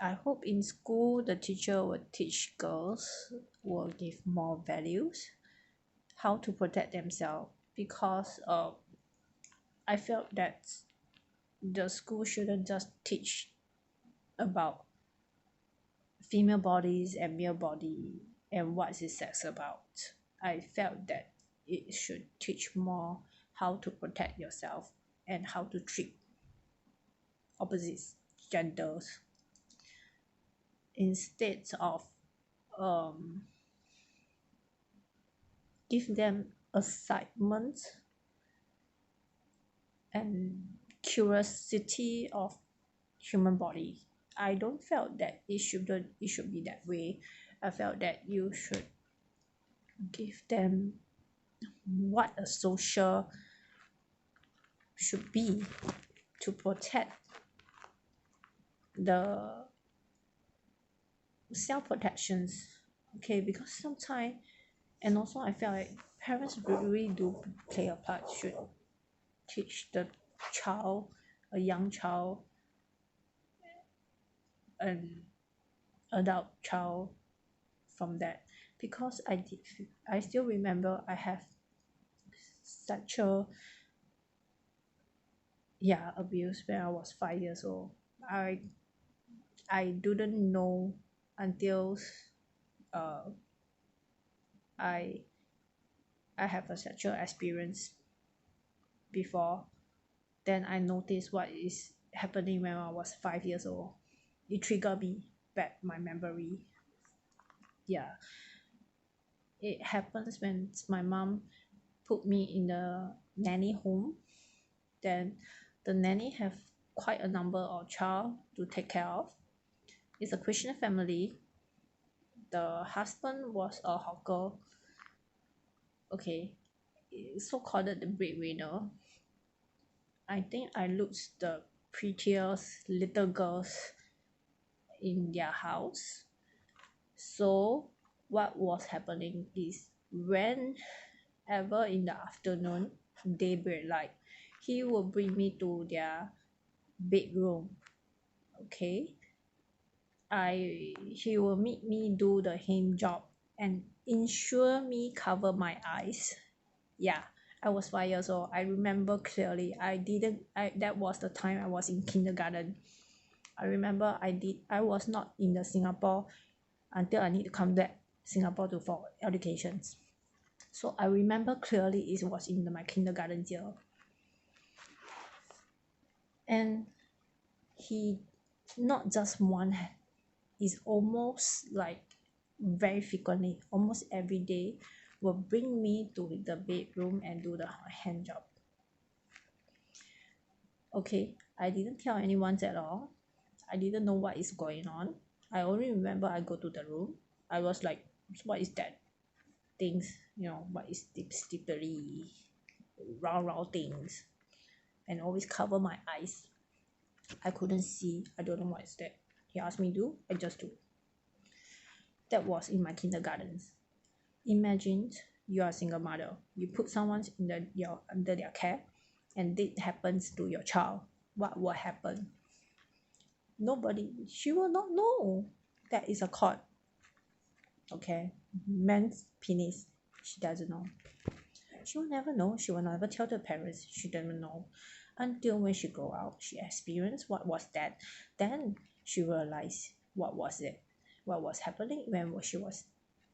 I hope in school the teacher will teach girls, will give more values, how to protect themselves, because I felt that the school shouldn't just teach about female bodies and male body and what is sex about. I felt that it should teach more how to protect yourself and how to treat opposite genders instead of um, give them excitement and curiosity of human body. I don't felt that it should be that way. I felt that you should give them what a social should be to protect the self protections. Okay, because sometimes, and also I felt like parents really do play a part, should teach the child, a young child, an adult child from that. Because I still remember I have such a abuse when I was 5 years old. I didn't know until uh I I have a sexual experience before. Then I noticed what is happening when I was 5 years old. It triggered me back my memory. Yeah, it happens when my mom put me in the nanny home. Then the nanny have quite a number of child to take care of. It's a Christian family. The husband was a hawker. Okay, so called the breadwinner. I think I looked the prettiest little girls in their house. So what was happening is whenever in the afternoon, daybreak light, he will bring me to their bedroom. Okay, he will make me do the hand job and ensure me cover my eyes. Yeah, I was 5 years old. I remember clearly. That was the time I was in kindergarten. I remember I was not in the Singapore until I need to come back Singapore to for education. So I remember clearly it was in my kindergarten year. And he not just one, is almost like very frequently, almost every day, will bring me to the bedroom and do the hand job. Okay, I didn't tell anyone at all. I didn't know what is going on. I only remember I go to the room. I was like, what is that things? What is this slippery round things? And always cover my eyes. I couldn't see. I don't know what is that. He asked me to do, I just do. That was in my kindergarten. Imagine you are a single mother. You put someone under their care, and it happens to your child. What will happen? Nobody. She will not know that is a cord. Okay, man's penis. She doesn't know. She will never know. She will never tell the parents. She doesn't know until when she grow out. She experienced what was that. Then she realized what was it, what was happening when she was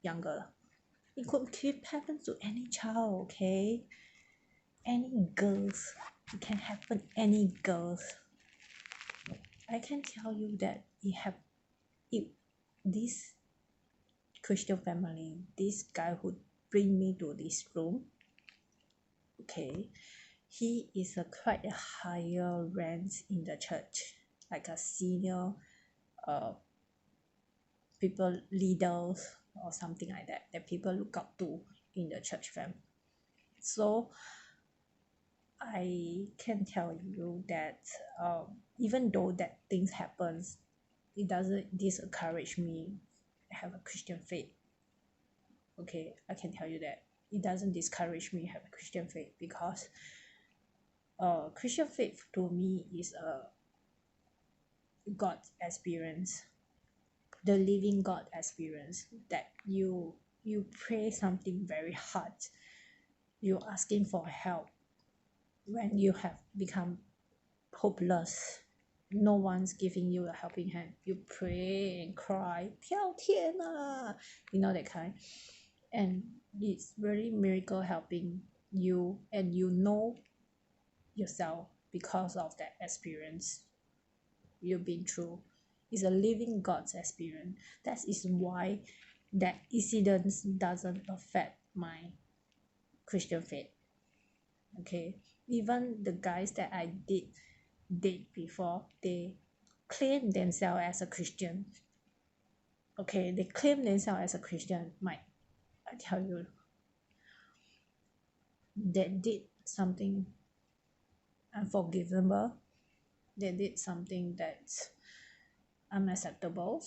younger. It could happen to any child. Okay, any girls. It can happen any girls. I can tell you that this Christian family, this guy who bring me to this room, okay, he is a quite a higher rank in the church, like a senior people leaders or something like that people look up to in the church family. So I can tell you that even though that things happens, it doesn't discourage me have a Christian faith. Okay, I can tell you that it doesn't discourage me have a Christian faith, because Christian faith to me is God experience, the living God experience, that you pray something very hard, you're asking for help when you have become hopeless, no one's giving you a helping hand, you pray and cry 跳天啊 you know that kind, and it's really miracle helping you, and you know yourself because of that experience you've been through. It's a living God's experience. That is why that incident doesn't affect my Christian faith. Okay, even the guys that I date before, they claim themselves as a Christian. Okay, they claim themselves as a Christian. I tell you, they did something unforgivable. They did something that's unacceptable.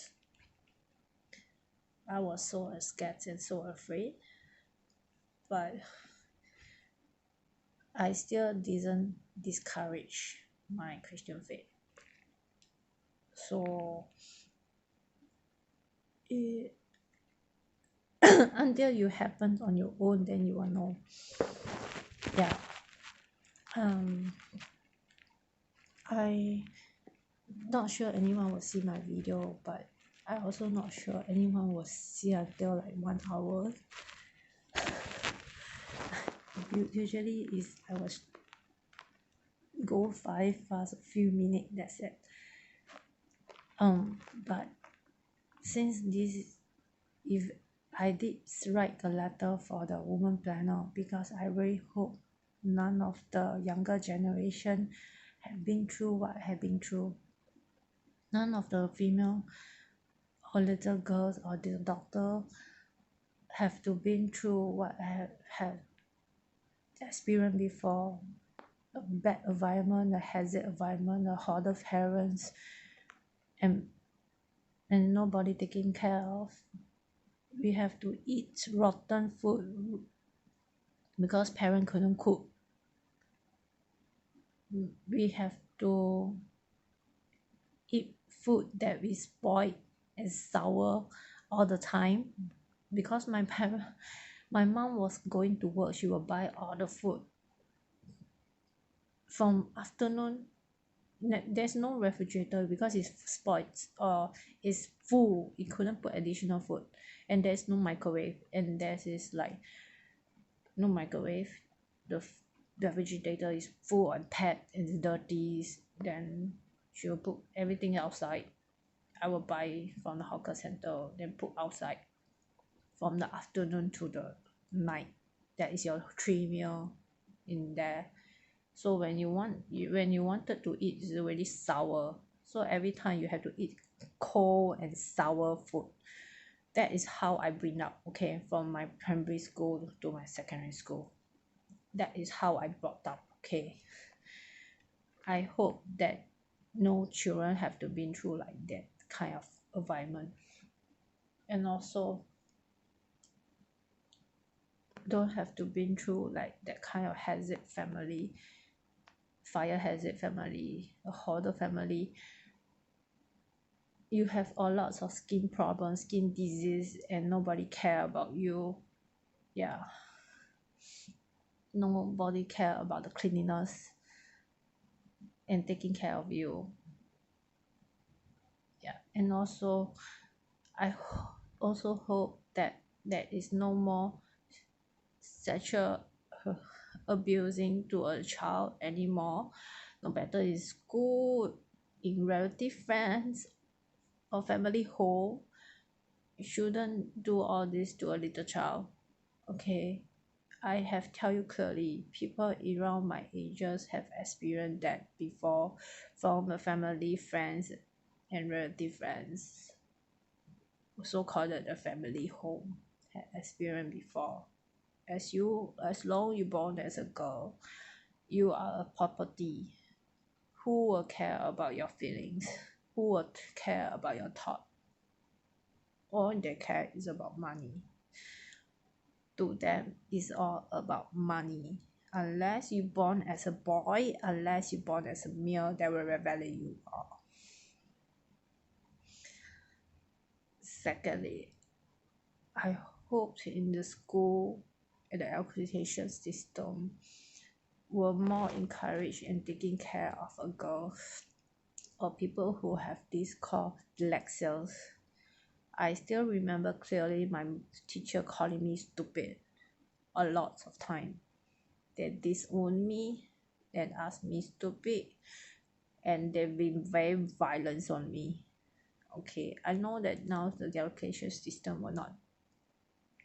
I was so scared and so afraid, but I still didn't discourage my Christian faith. So it, until you happen on your own, then you will know. Yeah. I not sure anyone will see my video, but I also not sure anyone will see until like 1 hour. Usually is I was go 5 fast a few minutes, that's it. But since this, if I did write a letter for the woman planner, because I really hope none of the younger generation have been through what I have been through. None of the female or little girls or the doctor have to been through what I have experienced before. A bad environment, a hazard environment, a horde of parents, and nobody taking care of. We have to eat rotten food because parents couldn't cook. We have to eat food that is spoiled and sour all the time because my mom was going to work, she will buy all the food from afternoon. There's no refrigerator because it's spoiled or it's full, it couldn't put additional food, and there's no microwave, and there's is like no microwave. The refrigerator is full and packed and dirty, then she'll put everything outside. I will buy from the hawker center, then put outside from the afternoon to the night. That is your 3 meal in there. So when you wanted to eat, it's already sour, so every time you have to eat cold and sour food. That is how I bring up, okay, from my primary school to my secondary school. That is how I brought up, okay. I hope that no children have to been through like that kind of environment, and also don't have to been through like that kind of hazard family, fire hazard family, a hoarder family. You have a lots of skin problems, skin disease, and nobody care about you. Yeah, nobody care about the cleanliness and taking care of you. Yeah, and also I also hope that there is no more sexual abusing to a child anymore, no matter in school, in relative friends or family home. You shouldn't do all this to a little child, okay. I have tell you clearly, people around my ages have experienced that before, from the family, friends, and relative friends, so called a family home, had experienced before. As long you born as a girl, you are a property. Who will care about your feelings? Who will care about your thought? All they care is about money. To them, it's all about money. Unless you born as a boy, unless you born as a male, they will value you all. Secondly, I hope in the school and the education system were more encouraged in taking care of a girl or people who have this called dyslexia. I still remember clearly my teacher calling me stupid a lot of time. They disown me and ask me stupid, and they've been very violent on me. Okay, I know that now the education system will not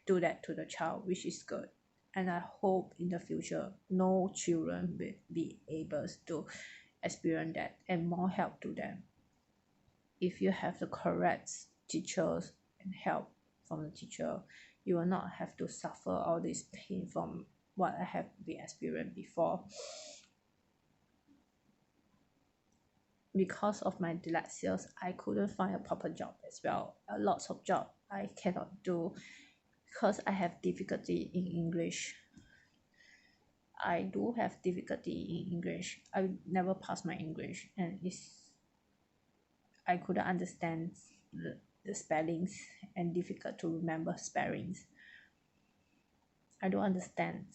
do that to the child, which is good. And I hope in the future no children will be able to experience that and more help to them. If you have the correct teachers and help from the teacher, you will not have to suffer all this pain from what I have been experienced before. Because of my dyslexia, I couldn't find a proper job as well. A lot of job I cannot do because I have difficulty in English. I do have difficulty in English. I never passed my English, and I couldn't understand the spellings and difficult to remember spellings. I don't understand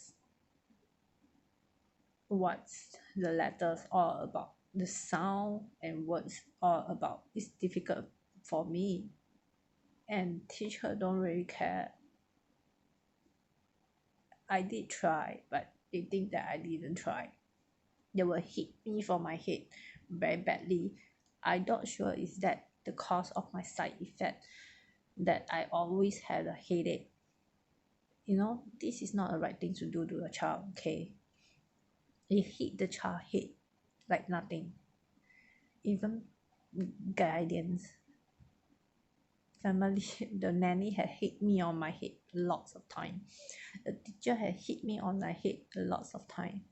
what the letters are about. The sound and words are about. It's difficult for me, and teacher don't really care. I did try, but they think that I didn't try. They will hit me for my head very badly. I'm not sure is that the cause of my side effect that I always had a headache. You know, this is not the right thing to do to a child, okay? It hit the child head like nothing. Even guidance, family, the nanny had hit me on my head lots of time. The teacher had hit me on my head lots of time.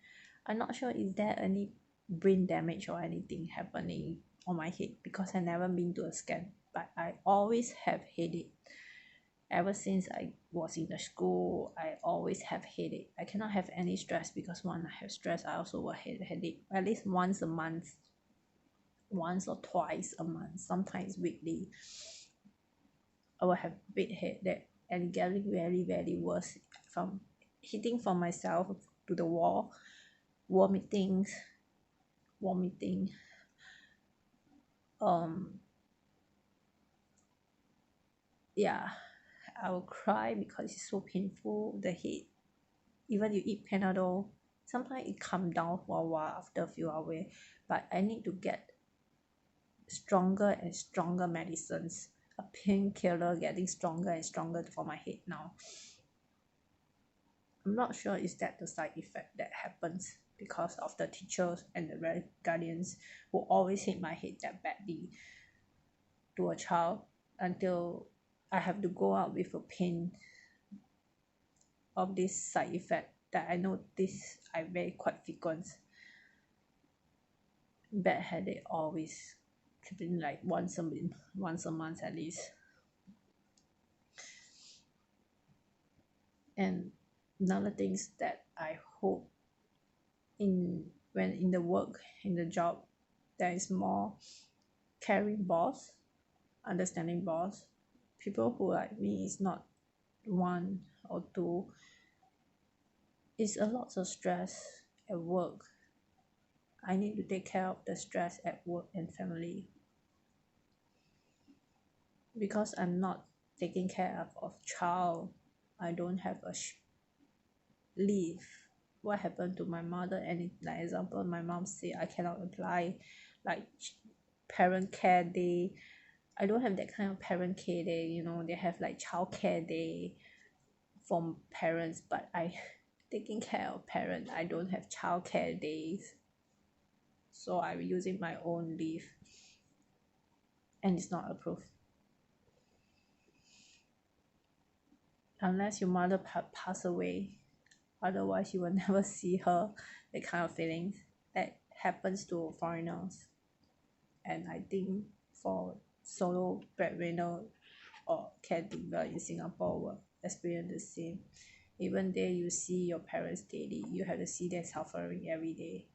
I'm not sure is there any brain damage or anything happening on my head because I never been to a scan, but I always have headache. Ever since I was in the school, I always have headache. I cannot have any stress because when I have stress, I also will have headache at least once a month, once or twice a month, sometimes weekly. I will have big headache and getting very, very worse from hitting from myself to the wall, vomiting. Yeah, I will cry because it's so painful. The head, even you eat Panadol, sometimes it calm down for a while after a few hours, but I need to get stronger and stronger medicines. A painkiller getting stronger and stronger for my head now. I'm not sure is that the side effect that happens because of the teachers and the guardians who always hit my head that badly to a child until I have to go out with a pain of this side effect that I know this I very quite frequent. Bad headache always keeping like once a month at least. And another things that I hope when in the work in the job there is more caring boss, understanding boss, people who like me is not one or two. It's a lot of stress at work. I need to take care of the stress at work and family because I'm not taking care of child. I don't have a leave. What happened to my mother? And like example, my mom say I cannot apply like parent care day. I don't have that kind of parent care day. You know, they have like child care day for parents, but I taking care of parents. I don't have child care days, so I'm using my own leave, and it's not approved. Unless your mother pass away, otherwise you will never see her. That kind of feelings that happens to foreigners, and I think for solo breadwinner or caregiver in Singapore will experience the same. Even there you see your parents daily, you have to see their suffering every day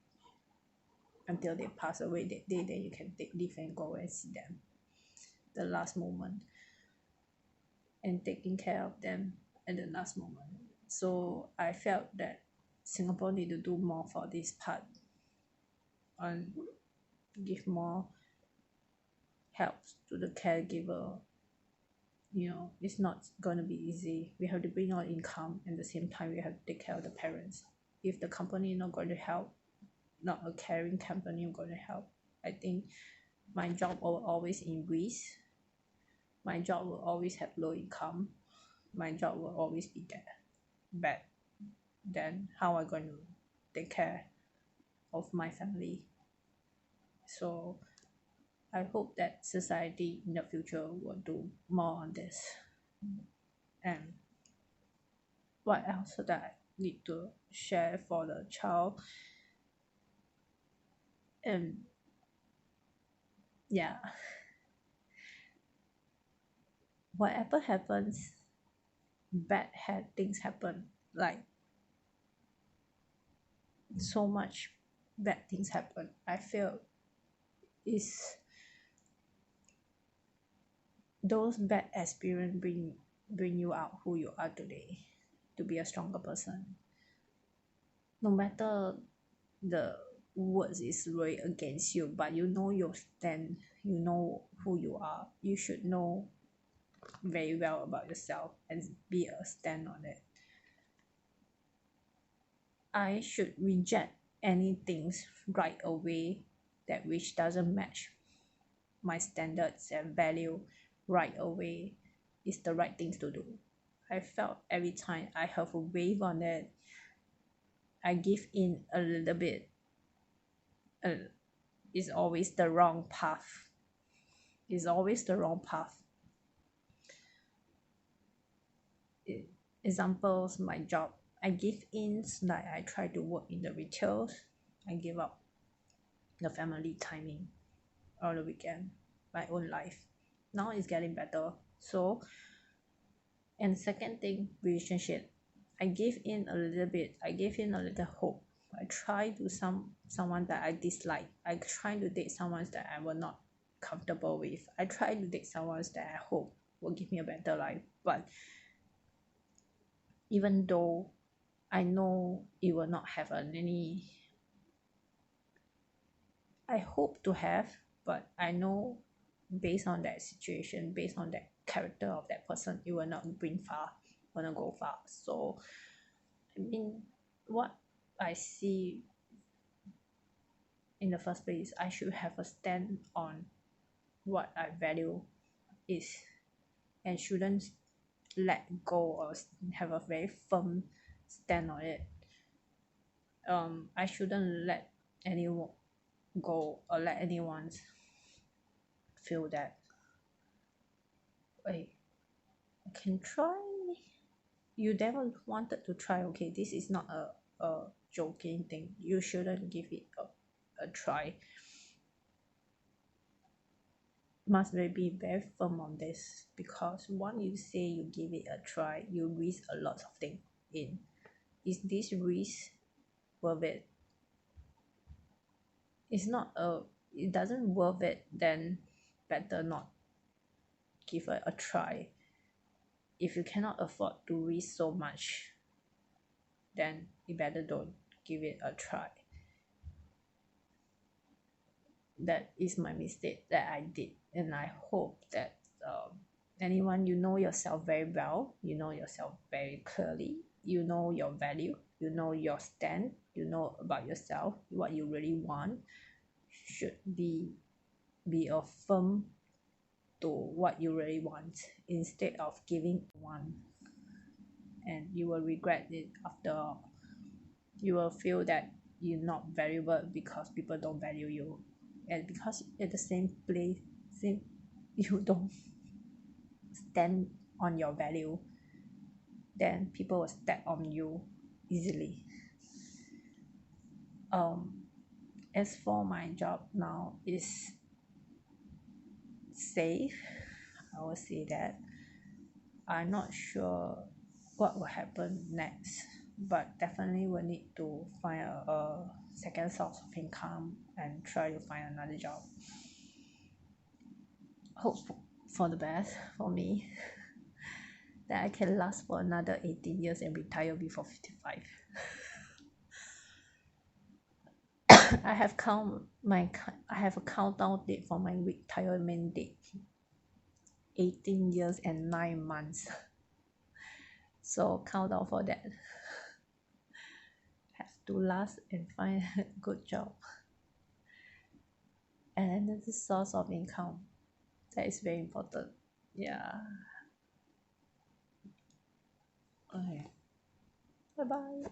until they pass away that day, then you can take leave and go and see them the last moment. and taking care of them at the last moment. So I felt that Singapore need to do more for this part and give more help to the caregiver. It's not going to be easy. We have to bring our income, and at the same time we have to take care of the parents. If the company not going to help, not a caring company going to help, I think my job will always in risk. My job will always have low income. My job will always be there bad. Then how am I going to take care of my family? So I hope that society in the future will do more on this. And what else that I need to share for the child? And yeah, whatever happens, bad things happen. Like so much bad things happen. I feel is those bad experience bring you out who you are today, to be a stronger person. No matter the words is really against you, but you know your stand, you know who you are, you should know very well about yourself and be a stand on it. I should reject anything right away that which doesn't match my standards and value right away is the right things to do. I felt every time I have a wave on it, I give in a little bit. It's always the wrong path. It's always the wrong path. Examples, my job. I give in, like I try to work in the retail. I give up the family timing on the weekend, my own life. Now it's getting better. So, and second thing, relationship. I give in a little bit. I give in a little hope. I try to someone that I dislike. I try to date someone that I will not comfortable with. I try to date someone that I hope will give me a better life. But even though I know it will not have any, I hope to have, but I know based on that situation, based on that character of that person, it will not bring far, will not go far. So I mean, what I see in the first place, I should have a stand on what I value is, and shouldn't let go or have a very firm stand on it. I shouldn't let anyone go or let anyone feel that, wait, I can try. You never wanted to try, okay, this is not a joking thing. You shouldn't give it a try. Must be very firm on this, because once you say you give it a try, you risk a lot of things in. Is this risk worth it? It's not it doesn't worth it, then better not give it a try. If you cannot afford to risk so much, then you better don't give it a try. That is my mistake that I did, and I hope that anyone, you know yourself very well, you know yourself very clearly, you know your value, you know your stand, you know about yourself, what you really want, should be a firm to what you really want instead of giving one, and you will regret it after all. You will feel that you're not valuable because people don't value you, and because at the same place, you don't stand on your value, then people will step on you easily. As for my job now, is safe. I will say that I'm not sure what will happen next, but definitely will need to find a second source of income and try to find another job. Hope for the best for me. that I can last for another 18 years and retire before 55. I have a countdown date for my retirement date. 18 years and 9 months. So count down for that. Have to last and find a good job. And another source of income. That is very important. Yeah. Okay. Bye bye.